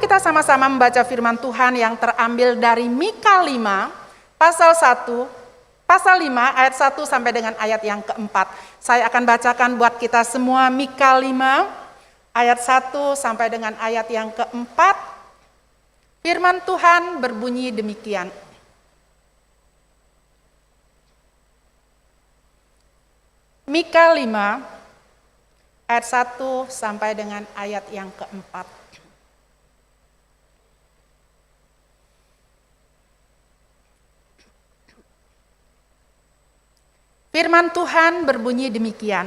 kita sama-sama membaca firman Tuhan yang terambil dari Mika 5, pasal 5 ayat 1 sampai dengan ayat yang keempat. Saya akan bacakan buat kita semua Mika 5 ayat 1 sampai dengan ayat yang keempat. Firman Tuhan berbunyi demikian. Mika 5 ayat 1 sampai dengan ayat yang keempat. Firman Tuhan berbunyi demikian.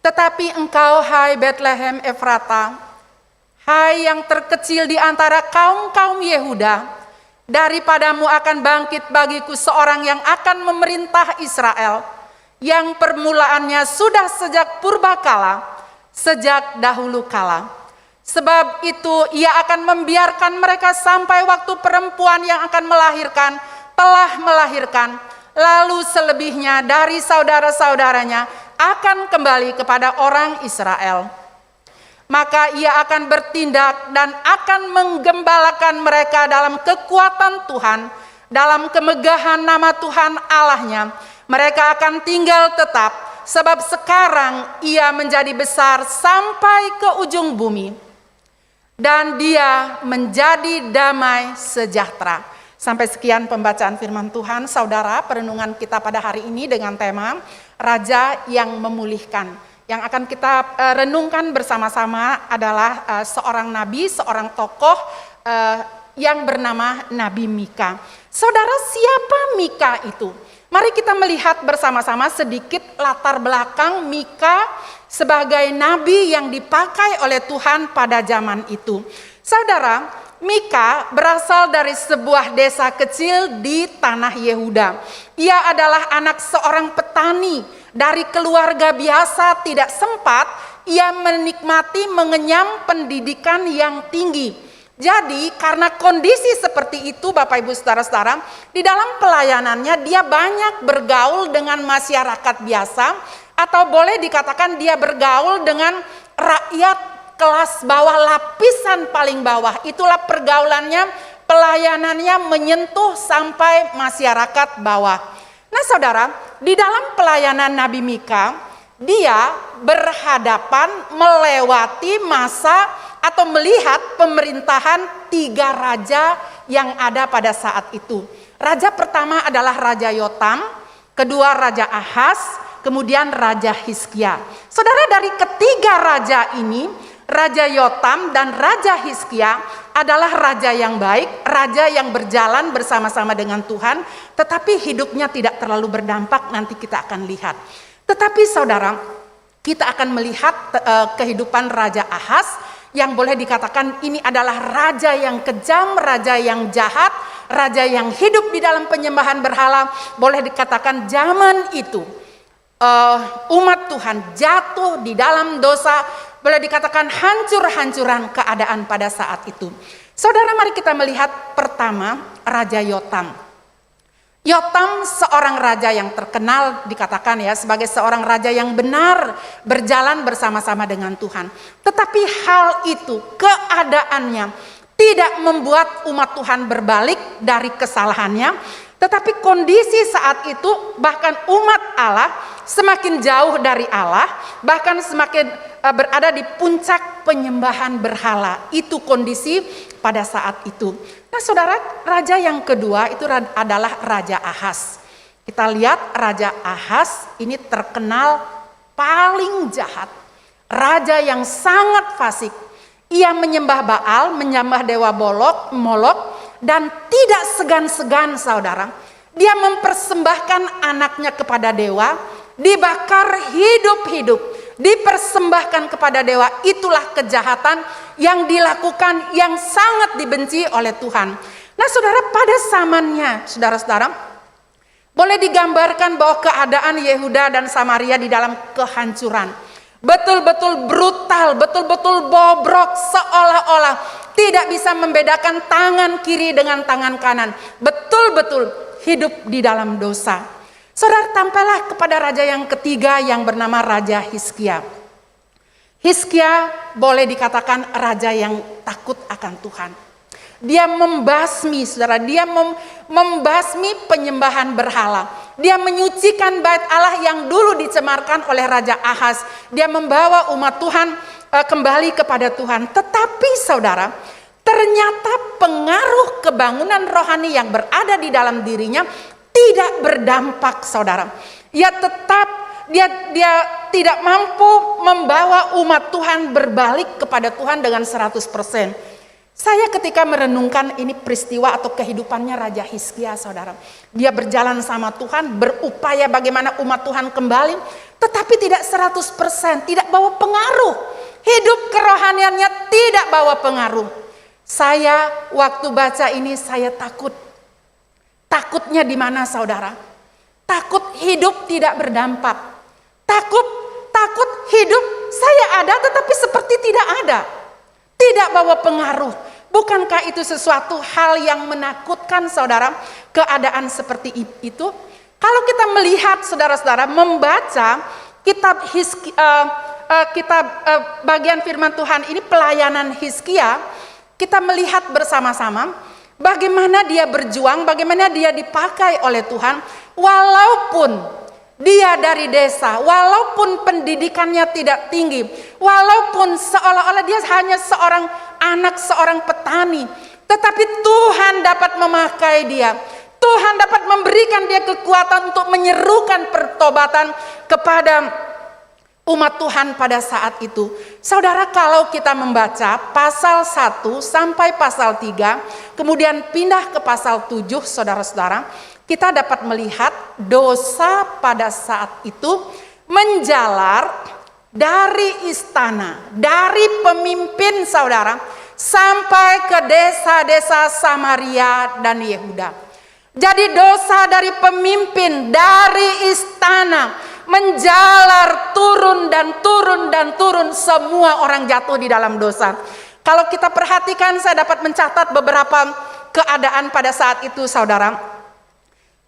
Tetapi engkau, hai Betlehem Efrata, hai yang terkecil di antara kaum-kaum Yehuda, daripadamu akan bangkit bagiku seorang yang akan memerintah Israel, yang permulaannya sudah sejak purbakala, sejak dahulu kala. Sebab itu ia akan membiarkan mereka sampai waktu perempuan yang akan melahirkan telah melahirkan, lalu selebihnya dari saudara-saudaranya akan kembali kepada orang Israel. Maka ia akan bertindak dan akan menggembalakan mereka dalam kekuatan Tuhan, dalam kemegahan nama Tuhan Allahnya. Mereka akan tinggal tetap, sebab sekarang ia menjadi besar sampai ke ujung bumi. Dan dia menjadi damai sejahtera. Sampai sekian pembacaan firman Tuhan, saudara. Perenungan kita pada hari ini dengan tema Raja yang Memulihkan. Yang akan kita renungkan bersama-sama adalah seorang nabi, seorang tokoh yang bernama Nabi Mika. Saudara, siapa Mika itu? Mari kita melihat bersama-sama sedikit latar belakang Mika sebagai nabi yang dipakai oleh Tuhan pada zaman itu. Saudara, Mika berasal dari sebuah desa kecil di tanah Yehuda. Ia adalah anak seorang petani dari keluarga biasa, tidak sempat ia menikmati mengenyam pendidikan yang tinggi. Jadi karena kondisi seperti itu Bapak Ibu Saudara-saudara, di dalam pelayanannya dia banyak bergaul dengan masyarakat biasa, atau boleh dikatakan dia bergaul dengan rakyat kelas bawah, lapisan paling bawah. Itulah pergaulannya, pelayanannya menyentuh sampai masyarakat bawah. Nah saudara, di dalam pelayanan Nabi Mika, dia berhadapan melewati masa atau melihat pemerintahan 3 raja yang ada pada saat itu. Raja pertama adalah Raja Yotam, kedua Raja Ahaz, kemudian Raja Hizkia. Saudara, dari ketiga raja ini, Raja Yotam dan Raja Hizkia adalah raja yang baik, raja yang berjalan bersama-sama dengan Tuhan, tetapi hidupnya tidak terlalu berdampak, nanti kita akan lihat. Tetapi saudara, kita akan melihat kehidupan Raja Ahaz, yang boleh dikatakan ini adalah raja yang kejam, raja yang jahat, raja yang hidup di dalam penyembahan berhala. Boleh dikatakan zaman itu umat Tuhan jatuh di dalam dosa, boleh dikatakan hancur-hancuran keadaan pada saat itu. Saudara, mari kita melihat pertama Raja Yotam. Yotam seorang raja yang terkenal, dikatakan ya sebagai seorang raja yang benar, berjalan bersama-sama dengan Tuhan. Tetapi hal itu, keadaannya tidak membuat umat Tuhan berbalik dari kesalahannya, tetapi kondisi saat itu bahkan umat Allah semakin jauh dari Allah, bahkan semakin berada di puncak penyembahan berhala. Itu kondisi pada saat itu. Nah saudara, raja yang kedua itu adalah Raja Ahaz. Kita lihat Raja Ahaz ini terkenal paling jahat. Raja yang sangat fasik. Ia menyembah Baal, menyembah dewa Molok, dan tidak segan-segan saudara. Dia mempersembahkan anaknya kepada dewa, dibakar hidup-hidup, dipersembahkan kepada dewa. Itulah kejahatan yang dilakukan, yang sangat dibenci oleh Tuhan. Nah saudara, pada zamannya saudara-saudara, boleh digambarkan bahwa keadaan Yehuda dan Samaria di dalam kehancuran. Betul-betul brutal, betul-betul bobrok, seolah-olah tidak bisa membedakan tangan kiri dengan tangan kanan. Betul-betul hidup di dalam dosa. Saudara, tampailah kepada raja yang ketiga yang bernama Raja Hizkia. Hizkia boleh dikatakan raja yang takut akan Tuhan. Dia membasmi, saudara, dia membasmi penyembahan berhala. Dia menyucikan bait Allah yang dulu dicemarkan oleh Raja Ahaz. Dia membawa umat Tuhan kembali kepada Tuhan. Tetapi saudara, ternyata pengaruh kebangunan rohani yang berada di dalam dirinya tidak berdampak, saudara. Dia tidak mampu membawa umat Tuhan berbalik kepada Tuhan dengan 100%. Saya ketika merenungkan ini peristiwa atau kehidupannya Raja Hizkia, saudara. Dia berjalan sama Tuhan, berupaya bagaimana umat Tuhan kembali, tetapi tidak 100%, tidak bawa pengaruh. Hidup kerohaniannya tidak bawa pengaruh. Saya waktu baca ini saya takut. Takutnya di mana, saudara? Takut hidup tidak berdampak. Takut hidup saya ada tetapi seperti tidak ada. Tidak bawa pengaruh. Bukankah itu sesuatu hal yang menakutkan, saudara? Keadaan seperti itu. Kalau kita melihat, saudara-saudara, membaca kitab bagian firman Tuhan ini, pelayanan Hizkia, kita melihat bersama-sama bagaimana dia berjuang, bagaimana dia dipakai oleh Tuhan, walaupun dia dari desa, walaupun pendidikannya tidak tinggi, walaupun seolah-olah dia hanya seorang anak, seorang petani, tetapi Tuhan dapat memakai dia. Tuhan dapat memberikan dia kekuatan untuk menyerukan pertobatan kepada umat Tuhan pada saat itu. Saudara, kalau kita membaca pasal 1 sampai pasal 3, kemudian pindah ke pasal 7, saudara-saudara, kita dapat melihat dosa pada saat itu menjalar dari istana, dari pemimpin, saudara, sampai ke desa-desa Samaria dan Yehuda. Jadi dosa dari pemimpin, dari istana, menjalar turun dan turun dan turun, semua orang jatuh di dalam dosa. Kalau kita perhatikan, saya dapat mencatat beberapa keadaan pada saat itu, saudara.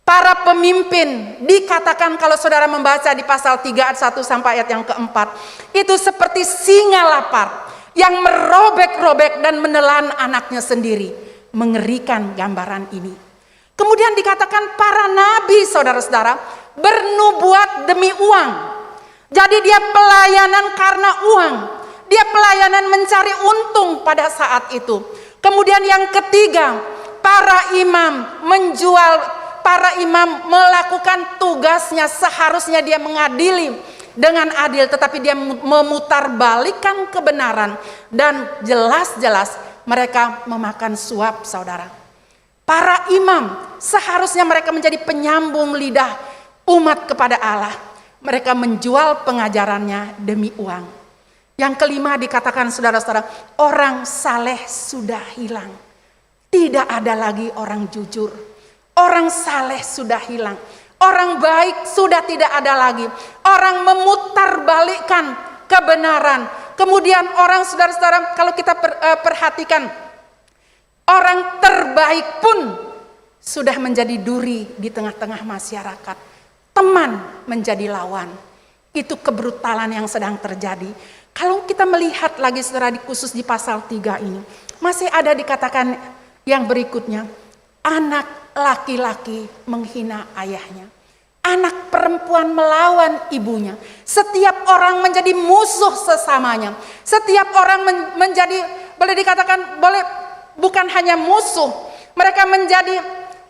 Para pemimpin dikatakan, kalau saudara membaca di pasal 3 ayat 1 sampai ayat yang keempat, itu seperti singa lapar yang merobek-robek dan menelan anaknya sendiri. Mengerikan gambaran ini. Kemudian dikatakan para nabi, saudara-saudara, bernubuat demi uang. Jadi dia pelayanan karena uang. Dia pelayanan mencari untung pada saat itu. Kemudian yang ketiga, para imam melakukan tugasnya, seharusnya dia mengadili dengan adil, tetapi dia memutarbalikkan kebenaran, dan jelas-jelas mereka memakan suap, saudara. Para imam seharusnya mereka menjadi penyambung lidah umat kepada Allah. Mereka menjual pengajarannya demi uang. Yang kelima dikatakan, saudara-saudara, orang saleh sudah hilang. Tidak ada lagi orang jujur. Orang saleh sudah hilang. Orang baik sudah tidak ada lagi. Orang memutarbalikkan kebenaran. Kemudian orang, saudara-saudara, kalau kita perhatikan, orang terbaik pun sudah menjadi duri di tengah-tengah masyarakat. Teman menjadi lawan. Itu kebrutalan yang sedang terjadi. Kalau kita melihat lagi, saudara, khusus di pasal 3 ini, masih ada dikatakan yang berikutnya. Anak laki-laki menghina ayahnya. Anak perempuan melawan ibunya. Setiap orang menjadi musuh sesamanya. Setiap orang menjadi, boleh dikatakan, bukan hanya musuh. Mereka menjadi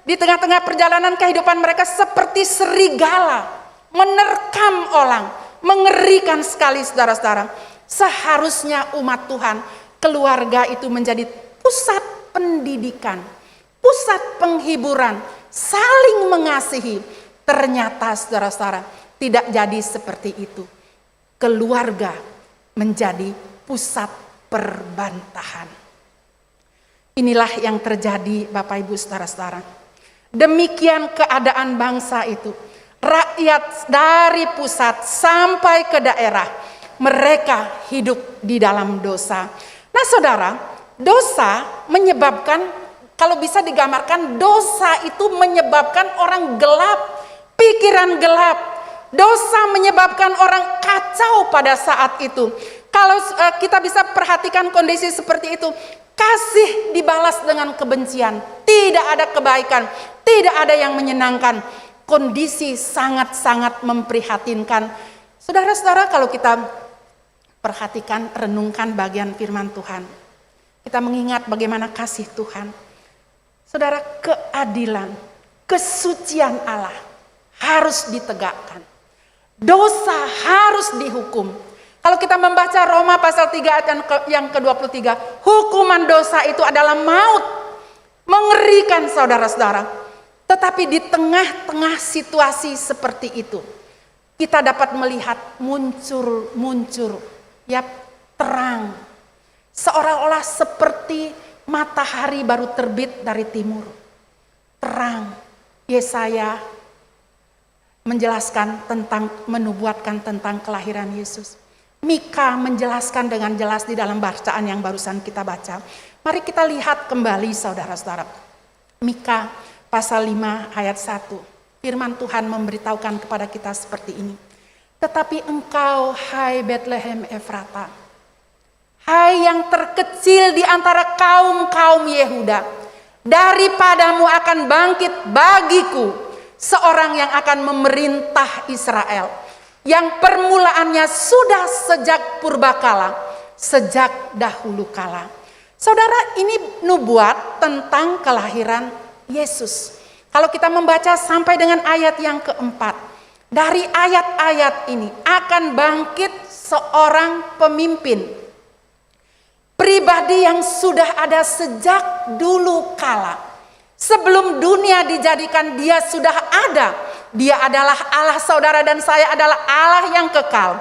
di tengah-tengah perjalanan kehidupan mereka seperti serigala. Menerkam orang. Mengerikan sekali, saudara-saudara. Seharusnya umat Tuhan, keluarga itu menjadi pusat pendidikan, pusat penghiburan, saling mengasihi. Ternyata, saudara-saudara, tidak jadi seperti itu. Keluarga menjadi pusat perbantahan. Inilah yang terjadi, Bapak Ibu, saudara-saudara. Demikian keadaan bangsa itu. Rakyat dari pusat sampai ke daerah, mereka hidup di dalam dosa. Nah, saudara, dosa menyebabkan, kalau bisa digambarkan, dosa itu menyebabkan orang gelap, pikiran gelap. Dosa menyebabkan orang kacau pada saat itu. Kalau kita bisa perhatikan kondisi seperti itu, kasih dibalas dengan kebencian, tidak ada kebaikan, tidak ada yang menyenangkan. Kondisi sangat-sangat memprihatinkan. Saudara-saudara, kalau kita perhatikan, renungkan bagian firman Tuhan, kita mengingat bagaimana kasih Tuhan. Saudara, keadilan, kesucian Allah harus ditegakkan. Dosa harus dihukum. Kalau kita membaca Roma pasal 3 ayat yang ke-23, hukuman dosa itu adalah maut. Mengerikan saudara-saudara. Tetapi di tengah-tengah situasi seperti itu, kita dapat melihat muncul ya terang. Seolah-olah seperti matahari baru terbit dari timur. Terang. Yesaya menjelaskan tentang, menubuatkan tentang kelahiran Yesus. Mika menjelaskan dengan jelas di dalam bacaan yang barusan kita baca. Mari kita lihat kembali saudara-saudara. Mika pasal 5 ayat 1. Firman Tuhan memberitahukan kepada kita seperti ini. Tetapi engkau, hai Betlehem Efrata, hai yang terkecil di antara kaum-kaum Yehuda, daripadamu akan bangkit bagiku seorang yang akan memerintah Israel, yang permulaannya sudah sejak purbakala, sejak dahulu kala. Saudara, ini nubuat tentang kelahiran Yesus. Kalau kita membaca sampai dengan ayat yang keempat, dari ayat-ayat ini akan bangkit seorang pemimpin, pribadi yang sudah ada sejak dulu kala. Sebelum dunia dijadikan, dia sudah ada. Dia adalah Allah, saudara dan saya adalah Allah yang kekal.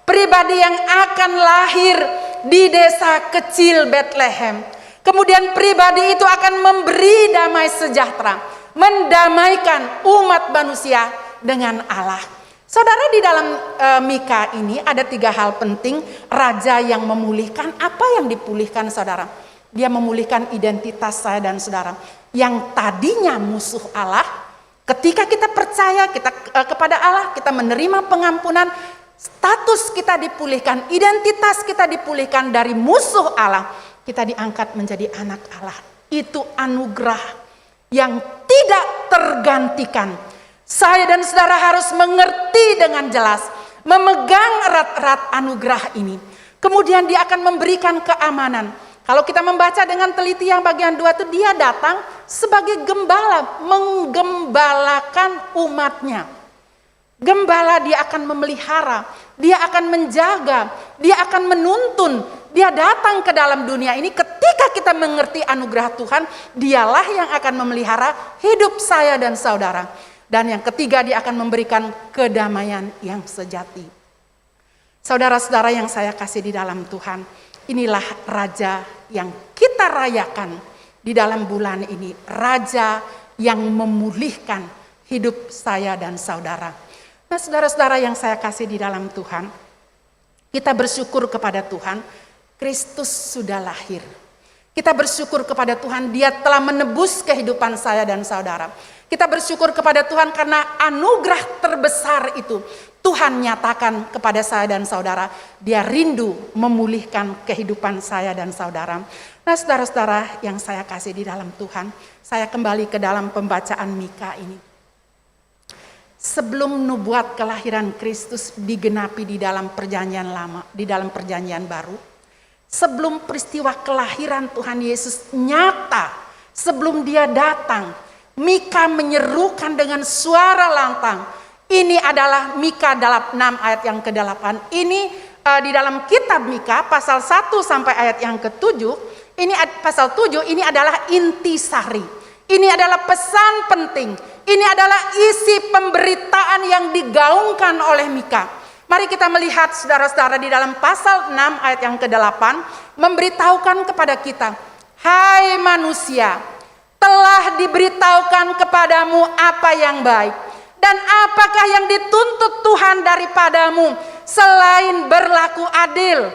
Pribadi yang akan lahir di desa kecil Bethlehem. Kemudian pribadi itu akan memberi damai sejahtera, mendamaikan umat manusia dengan Allah. Saudara, di dalam Mika ini ada 3 hal penting. Raja yang memulihkan. Apa yang dipulihkan saudara? Dia memulihkan identitas saya dan saudara. Yang tadinya musuh Allah, ketika kita percaya kepada Allah, kita menerima pengampunan, status kita dipulihkan, identitas kita dipulihkan dari musuh Allah. Kita diangkat menjadi anak Allah. Itu anugerah yang tidak tergantikan. Saya dan saudara harus mengerti dengan jelas, memegang erat-erat anugerah ini. Kemudian dia akan memberikan keamanan. Kalau kita membaca dengan teliti yang bagian 2 itu, dia datang sebagai gembala, menggembalakan umatnya. Gembala, dia akan memelihara, dia akan menjaga, dia akan menuntun. Dia datang ke dalam dunia ini ketika kita mengerti anugerah Tuhan, dialah yang akan memelihara hidup saya dan saudara. Dan yang ketiga, dia akan memberikan kedamaian yang sejati. Saudara-saudara yang saya kasih di dalam Tuhan, inilah Raja yang kita rayakan di dalam bulan ini. Raja yang memulihkan hidup saya dan saudara. Nah, saudara-saudara yang saya kasih di dalam Tuhan, kita bersyukur kepada Tuhan. Kristus sudah lahir. Kita bersyukur kepada Tuhan, dia telah menebus kehidupan saya dan saudara. Kita bersyukur kepada Tuhan karena anugerah terbesar itu Tuhan nyatakan kepada saya dan saudara. Dia rindu memulihkan kehidupan saya dan saudara. Nah, saudara-saudara yang saya kasih di dalam Tuhan, saya kembali ke dalam pembacaan Mika ini. Sebelum nubuat kelahiran Kristus digenapi di dalam perjanjian lama, di dalam perjanjian baru, sebelum peristiwa kelahiran Tuhan Yesus nyata, sebelum dia datang, Mika menyerukan dengan suara lantang. Ini adalah Mika 6 ayat yang ke-8. Ini di dalam kitab Mika pasal 1 sampai ayat yang ke-7. Ini pasal 7, ini adalah intisari. Ini adalah pesan penting. Ini adalah isi pemberitaan yang digaungkan oleh Mika. Mari kita melihat saudara-saudara di dalam pasal 6 ayat yang ke-8 memberitahukan kepada kita, hai manusia, telah diberitahukan kepadamu apa yang baik, dan apakah yang dituntut Tuhan daripadamu selain berlaku adil,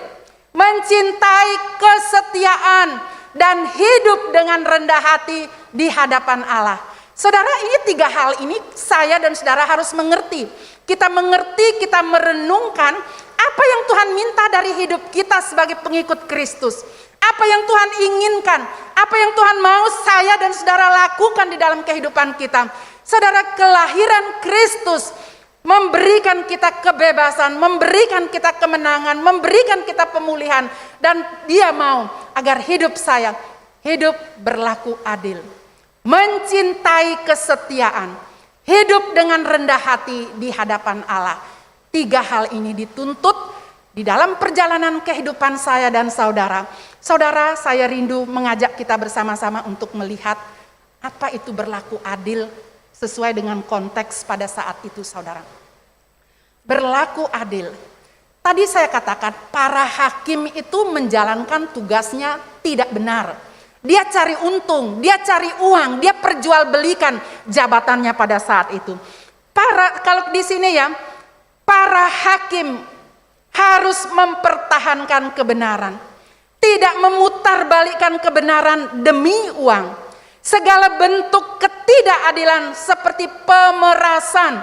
mencintai kesetiaan, dan hidup dengan rendah hati di hadapan Allah. Saudara, ini 3 hal ini saya dan saudara harus mengerti. Kita mengerti, kita merenungkan Apa yang Tuhan minta dari hidup kita sebagai pengikut Kristus? Apa yang Tuhan inginkan? Apa yang Tuhan mau saya dan saudara lakukan di dalam kehidupan kita? Saudara, kelahiran Kristus memberikan kita kebebasan, memberikan kita kemenangan, memberikan kita pemulihan. Dan Dia mau agar hidup saya, hidup berlaku adil, mencintai kesetiaan, hidup dengan rendah hati di hadapan Allah. 3 hal ini dituntut di dalam perjalanan kehidupan saya dan saudara. Saudara, saya rindu mengajak kita bersama-sama untuk melihat apa itu berlaku adil sesuai dengan konteks pada saat itu, saudara. Berlaku adil. Tadi saya katakan para hakim itu menjalankan tugasnya tidak benar. Dia cari untung, dia cari uang, dia perjualbelikan jabatannya pada saat itu. Kalau di sini ya, para hakim harus mempertahankan kebenaran, tidak memutarbalikkan kebenaran demi uang. Segala bentuk ketidakadilan seperti pemerasan,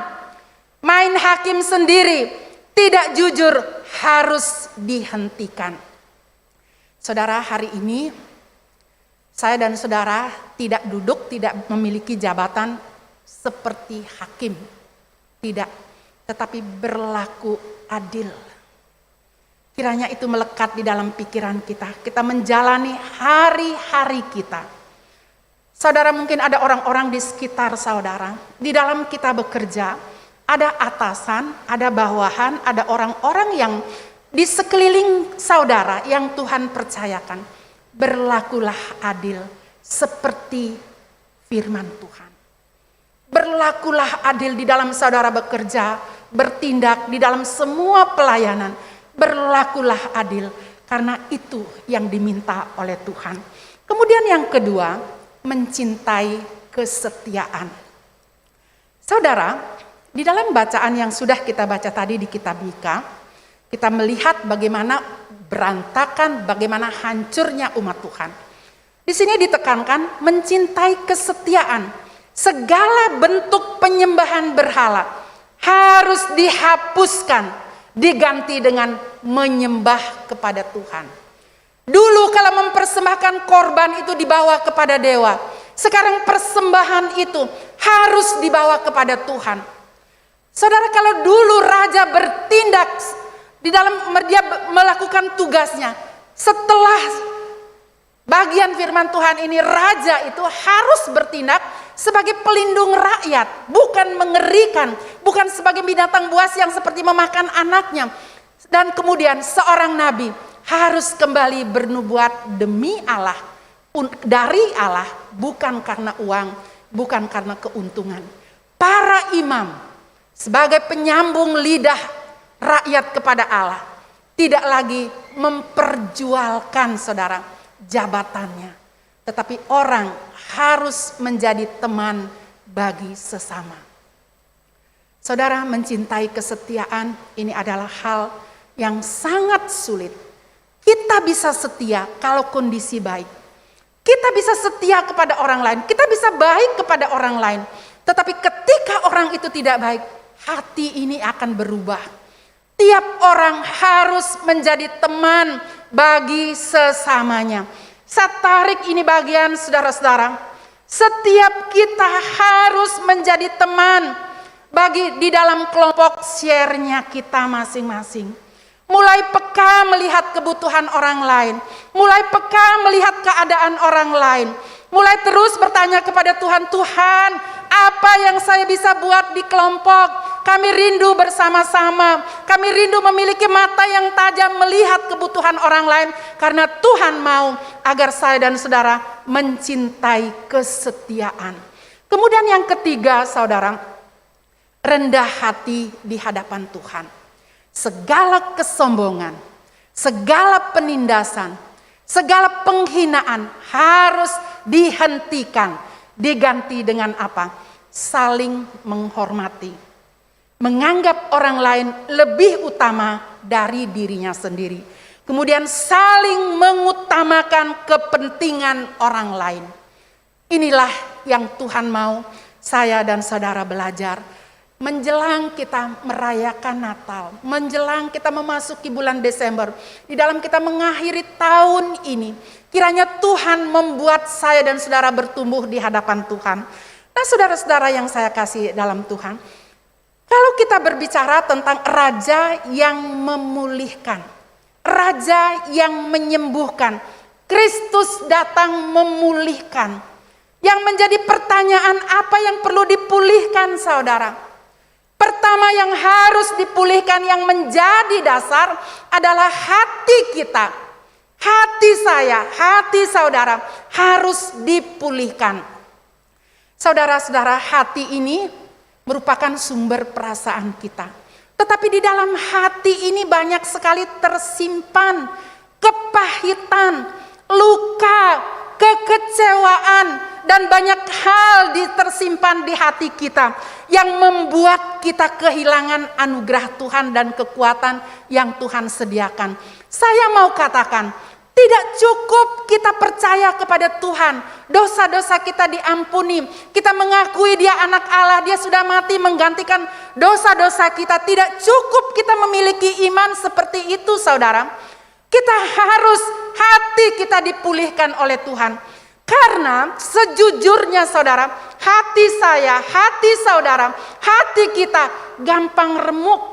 main hakim sendiri, tidak jujur harus dihentikan. Saudara, hari ini saya dan saudara tidak duduk, tidak memiliki jabatan seperti hakim. Tidak, tetapi berlaku adil. Kiranya itu melekat di dalam pikiran kita. Kita menjalani hari-hari kita. Saudara, mungkin ada orang-orang di sekitar saudara. Di dalam kita bekerja, ada atasan, ada bawahan, ada orang-orang yang di sekeliling saudara yang Tuhan percayakan. Berlakulah adil seperti firman Tuhan. Berlakulah adil di dalam saudara bekerja, bertindak di dalam semua pelayanan. Berlakulah adil karena itu yang diminta oleh Tuhan. Kemudian yang kedua, mencintai kesetiaan. Saudara, di dalam bacaan yang sudah kita baca tadi di kitab Mika, kita melihat bagaimana berantakan, bagaimana hancurnya umat Tuhan. Di sini ditekankan mencintai kesetiaan. Segala bentuk penyembahan berhala harus dihapuskan, diganti dengan menyembah kepada Tuhan. Dulu kalau mempersembahkan korban itu dibawa kepada dewa. Sekarang persembahan itu harus dibawa kepada Tuhan. Saudara, kalau dulu raja bertindak di dalam dia melakukan tugasnya, setelah bagian firman Tuhan ini, raja itu harus bertindak sebagai pelindung rakyat, bukan mengerikan, bukan sebagai binatang buas yang seperti memakan anaknya. Dan kemudian seorang nabi harus kembali bernubuat demi Allah, dari Allah, bukan karena uang, bukan karena keuntungan. Para imam sebagai penyambung lidah rakyat kepada Allah, tidak lagi memperjualkan saudara jabatannya, tetapi orang harus menjadi teman bagi sesama. Saudara, mencintai kesetiaan ini adalah hal yang sangat sulit. Kita bisa setia kalau kondisi baik. Kita bisa setia kepada orang lain, kita bisa baik kepada orang lain. Tetapi ketika orang itu tidak baik, hati ini akan berubah. Tiap orang harus menjadi teman bagi sesamanya. Saya tarik ini bagian saudara-saudara. Setiap kita harus menjadi teman bagi di dalam kelompok share-nya kita masing-masing. Mulai peka melihat kebutuhan orang lain. Mulai peka melihat keadaan orang lain. Mulai terus bertanya kepada Tuhan, Tuhan, apa yang saya bisa buat di kelompok? Kami rindu bersama-sama. Kami rindu memiliki mata yang tajam melihat kebutuhan orang lain. Karena Tuhan mau agar saya dan saudara mencintai kesetiaan. Kemudian yang ketiga, saudara, rendah hati di hadapan Tuhan. Segala kesombongan, segala penindasan, segala penghinaan harus dihentikan. Diganti dengan apa? Saling menghormati. Menganggap orang lain lebih utama dari dirinya sendiri. Kemudian saling mengutamakan kepentingan orang lain. Inilah yang Tuhan mau saya dan saudara belajar. menjelang kita merayakan Natal, menjelang kita memasuki bulan Desember, di dalam kita mengakhiri tahun ini, kiranya Tuhan membuat saya dan saudara bertumbuh di hadapan Tuhan. Nah, saudara-saudara yang saya kasih dalam Tuhan, kalau kita berbicara tentang raja yang memulihkan, raja yang menyembuhkan, Kristus datang memulihkan. Yang menjadi pertanyaan, apa yang perlu dipulihkan, saudara? Pertama yang harus dipulihkan, yang menjadi dasar adalah hati kita. Hati saya, hati saudara harus dipulihkan. Saudara-saudara, hati ini merupakan sumber perasaan kita. Tetapi di dalam hati ini banyak sekali tersimpan kepahitan, luka, kekecewaan, dan banyak hal tersimpan di hati kita yang membuat kita kehilangan anugerah Tuhan dan kekuatan yang Tuhan sediakan. Saya mau katakan, tidak cukup kita percaya kepada Tuhan, dosa-dosa kita diampuni, kita mengakui Dia anak Allah, Dia sudah mati menggantikan dosa-dosa kita. Tidak cukup kita memiliki iman seperti itu, saudara. Kita harus hati kita dipulihkan oleh Tuhan. Karena sejujurnya saudara, hati saya, hati saudara, hati kita gampang remuk,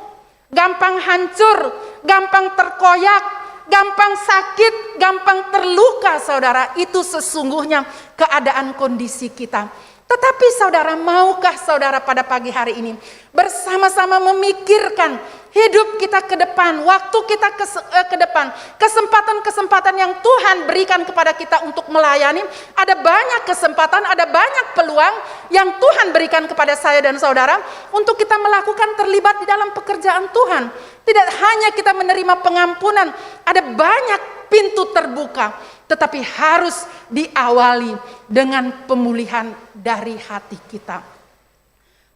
gampang hancur, gampang terkoyak, gampang sakit, gampang terluka, saudara. Itu sesungguhnya keadaan kondisi kita. Tetapi saudara, maukah saudara pada pagi hari ini bersama-sama memikirkan hidup kita ke depan, waktu kita ke depan, kesempatan-kesempatan yang Tuhan berikan kepada kita untuk melayani. Ada banyak kesempatan, ada banyak peluang yang Tuhan berikan kepada saya dan saudara untuk kita melakukan, terlibat di dalam pekerjaan Tuhan. Tidak hanya kita menerima pengampunan, ada banyak pintu terbuka, tetapi harus diawali dengan pemulihan dari hati kita.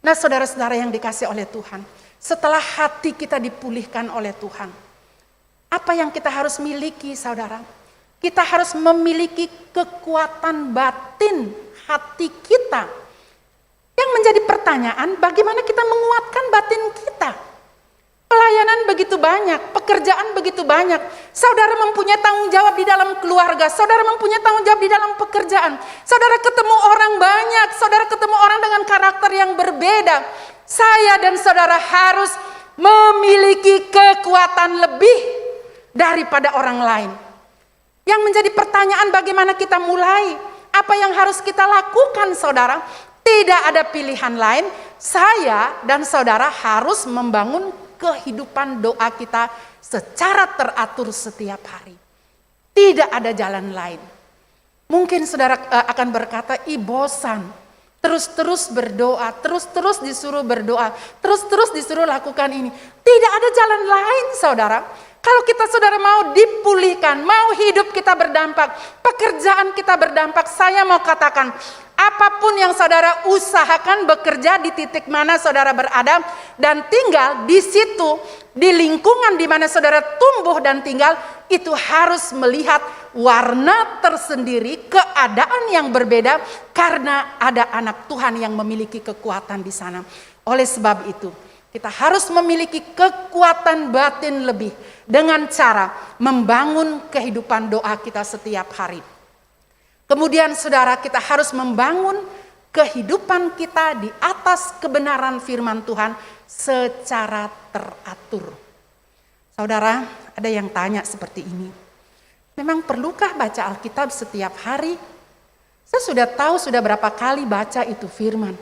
Nah, saudara-saudara yang dikasih oleh Tuhan, setelah hati kita dipulihkan oleh Tuhan, apa yang kita harus miliki, saudara? Kita harus memiliki kekuatan batin hati kita. Yang menjadi pertanyaan, bagaimana kita menguatkan batin kita? Pelayanan begitu banyak, pekerjaan begitu banyak. Saudara mempunyai tanggung jawab di dalam keluarga, saudara mempunyai tanggung jawab di dalam pekerjaan. Saudara ketemu orang banyak, saudara ketemu orang dengan karakter yang berbeda. Saya dan saudara harus memiliki kekuatan lebih daripada orang lain. Yang menjadi pertanyaan, bagaimana kita mulai? Apa yang harus kita lakukan, saudara? Tidak ada pilihan lain. Saya dan saudara harus membangun kehidupan doa kita secara teratur setiap hari. Tidak ada jalan lain. Mungkin saudara akan berkata, bosan. Terus-terus berdoa, terus-terus disuruh berdoa, terus-terus disuruh lakukan ini. Tidak ada jalan lain, saudara. Kalau kita saudara mau dipulihkan, mau hidup kita berdampak, pekerjaan kita berdampak, saya mau katakan, apapun yang saudara usahakan, bekerja di titik mana saudara berada dan tinggal di situ, di lingkungan di mana saudara tumbuh dan tinggal, itu harus melihat warna tersendiri, keadaan yang berbeda, karena ada anak Tuhan yang memiliki kekuatan di sana. Oleh sebab itu, kita harus memiliki kekuatan batin lebih dengan cara membangun kehidupan doa kita setiap hari. Kemudian saudara, kita harus membangun kehidupan kita di atas kebenaran firman Tuhan secara teratur. Saudara, ada yang tanya seperti ini. Memang perlukah baca Alkitab setiap hari? Saya sudah tahu sudah berapa kali baca itu firman.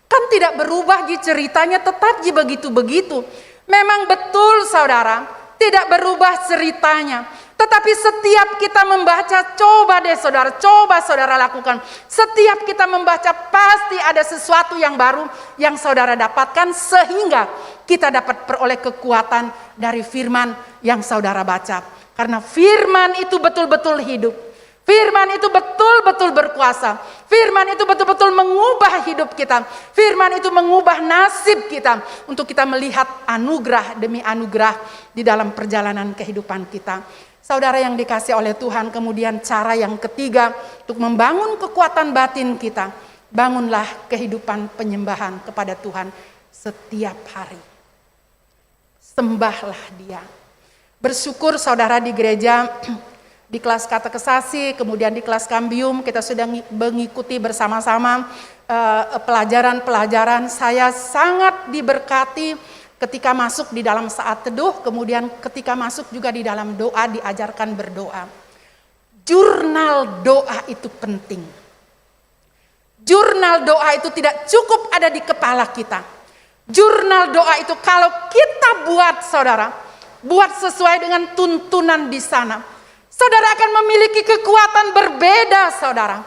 Kan tidak berubah ceritanya, tetap begitu-begitu. Memang betul saudara, tidak berubah ceritanya. Tetapi setiap kita membaca, coba deh saudara, coba saudara lakukan. Setiap kita membaca pasti ada sesuatu yang baru yang saudara dapatkan, sehingga kita dapat peroleh kekuatan dari firman yang saudara baca. Karena firman itu betul-betul hidup. Firman itu betul-betul berkuasa. Firman itu betul-betul mengubah hidup kita. Firman itu mengubah nasib kita untuk kita melihat anugerah demi anugerah di dalam perjalanan kehidupan kita. Saudara yang dikasih oleh Tuhan, kemudian cara yang ketiga untuk membangun kekuatan batin kita, bangunlah kehidupan penyembahan kepada Tuhan setiap hari. Sembahlah Dia. Bersyukur saudara di gereja, di kelas katekesasi, kemudian di kelas kambium, kita sudah mengikuti bersama-sama pelajaran-pelajaran. Saya sangat diberkati ketika masuk di dalam saat teduh, kemudian ketika masuk juga di dalam doa, diajarkan berdoa. Jurnal doa itu penting. Jurnal doa itu tidak cukup ada di kepala kita. Jurnal doa itu kalau kita buat saudara, buat sesuai dengan tuntunan di sana, saudara akan memiliki kekuatan berbeda saudara.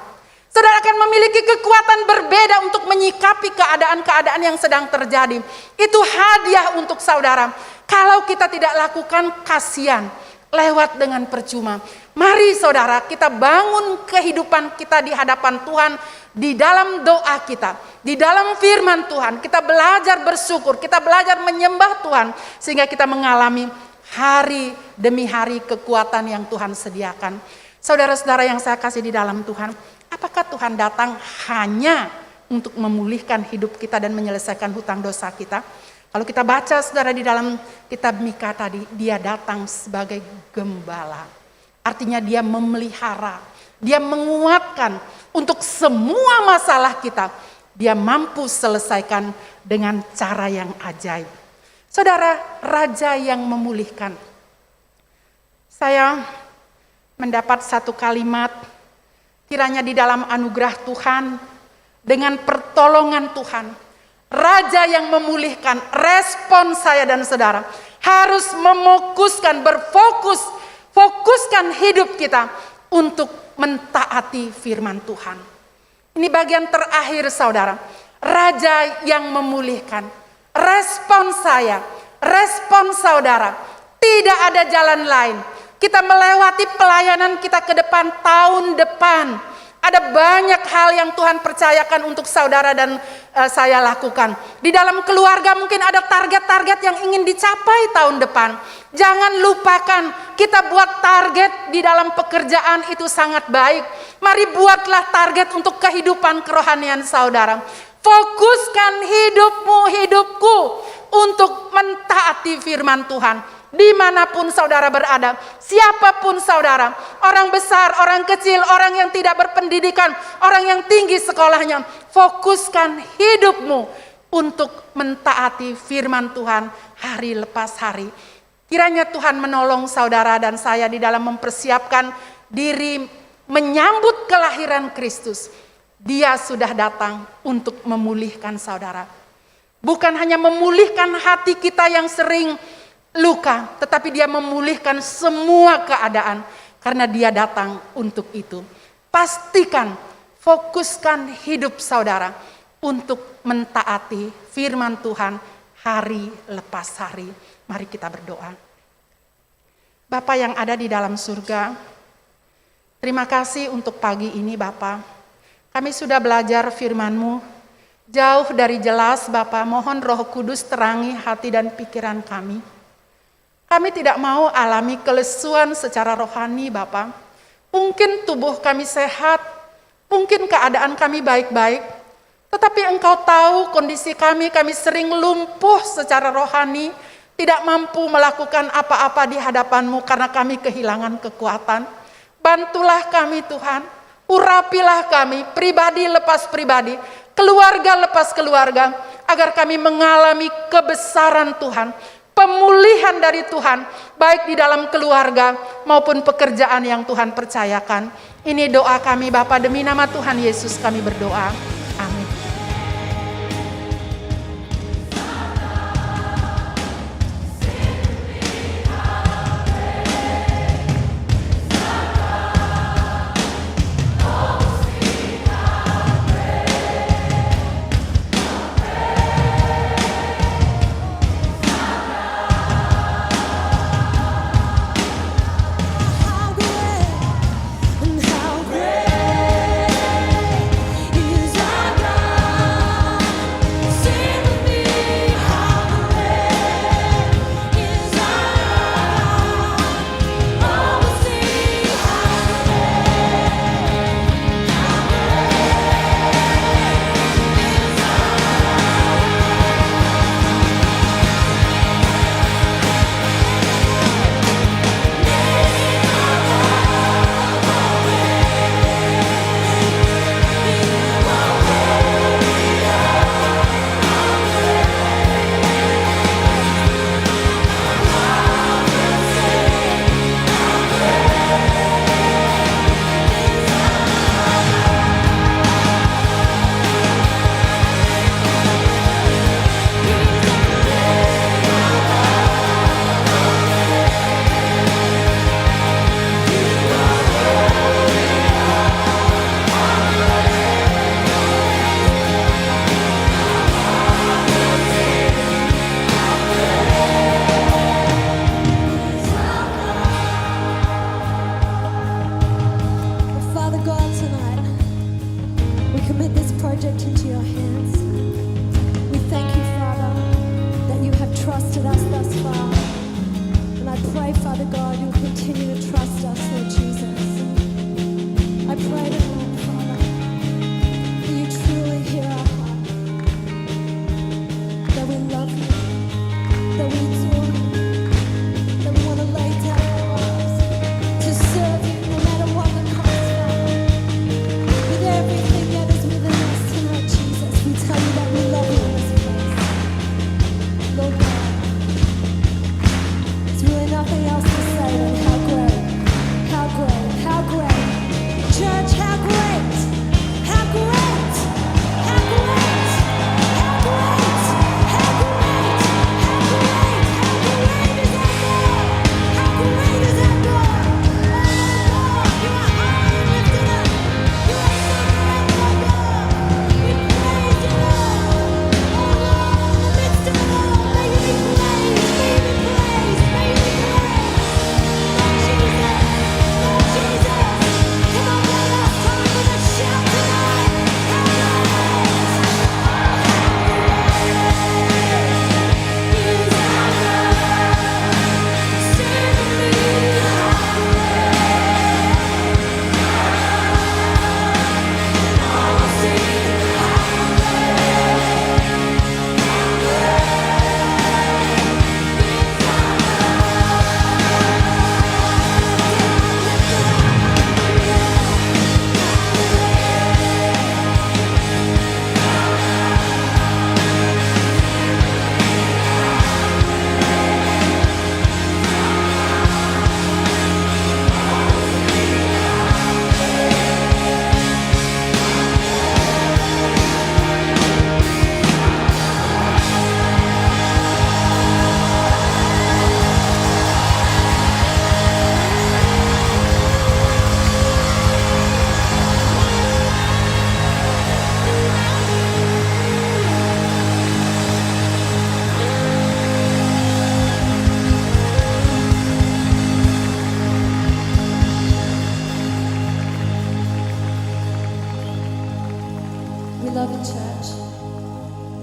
Saudara akan memiliki kekuatan berbeda untuk menyikapi keadaan-keadaan yang sedang terjadi. Itu hadiah untuk saudara. Kalau kita tidak lakukan, kasihan, lewat dengan percuma. Mari saudara, kita bangun kehidupan kita di hadapan Tuhan, di dalam doa kita, di dalam firman Tuhan. Kita belajar bersyukur, kita belajar menyembah Tuhan, sehingga kita mengalami hari demi hari kekuatan yang Tuhan sediakan. Saudara-saudara yang saya kasih di dalam Tuhan, apakah Tuhan datang hanya untuk memulihkan hidup kita dan menyelesaikan hutang dosa kita? Kalau kita baca saudara di dalam kitab Mika tadi, Dia datang sebagai gembala. Artinya Dia memelihara, Dia menguatkan untuk semua masalah kita. Dia mampu selesaikan dengan cara yang ajaib. Saudara, Raja yang memulihkan. Saya mendapat satu kalimat, kiranya di dalam anugerah Tuhan, dengan pertolongan Tuhan, Raja yang memulihkan, respon saya dan saudara harus fokuskan hidup kita untuk mentaati firman Tuhan. Ini bagian terakhir saudara, Raja yang memulihkan. Respon saya, respon saudara, tidak ada jalan lain. Kita melewati pelayanan kita ke depan, tahun depan. Ada banyak hal yang Tuhan percayakan untuk saudara dan saya lakukan. Di dalam keluarga mungkin ada target-target yang ingin dicapai tahun depan. Jangan lupakan, kita buat target di dalam pekerjaan itu sangat baik. Mari buatlah target untuk kehidupan kerohanian saudara. Fokuskan hidupku untuk mentaati firman Tuhan. Dimanapun saudara berada, siapapun saudara, orang besar, orang kecil, orang yang tidak berpendidikan, orang yang tinggi sekolahnya, fokuskan hidupmu untuk mentaati firman Tuhan hari lepas hari. Kiranya Tuhan menolong saudara dan saya di dalam mempersiapkan diri menyambut kelahiran Kristus. Dia sudah datang untuk memulihkan saudara. Bukan hanya memulihkan hati kita yang sering luka, tetapi Dia memulihkan semua keadaan karena Dia datang untuk itu. Pastikan, fokuskan hidup saudara untuk mentaati firman Tuhan hari lepas hari. Mari kita berdoa. Bapa yang ada di dalam surga, terima kasih untuk pagi ini Bapa. Kami sudah belajar firman-Mu, jauh dari jelas Bapa. Mohon Roh Kudus terangi hati dan pikiran kami. Kami tidak mau alami kelesuan secara rohani Bapa. Mungkin tubuh kami sehat, mungkin keadaan kami baik-baik, tetapi Engkau tahu kondisi kami sering lumpuh secara rohani, tidak mampu melakukan apa-apa di hadapan-Mu karena kami kehilangan kekuatan. Bantulah kami Tuhan, urapilah kami, pribadi lepas pribadi, keluarga lepas keluarga, agar kami mengalami kebesaran Tuhan, pemulihan dari Tuhan, baik di dalam keluarga maupun pekerjaan yang Tuhan percayakan. Ini doa kami Bapa, demi nama Tuhan Yesus kami berdoa. Amin. How great is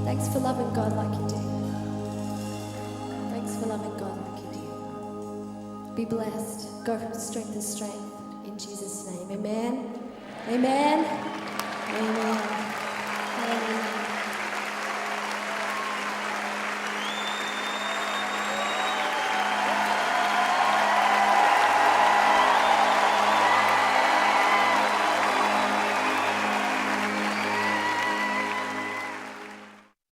Thanks for loving God like you do. Thanks for loving God like you do. Be blessed. Go from strength to strength in Jesus' name. Amen. Amen. Amen. Hallelujah.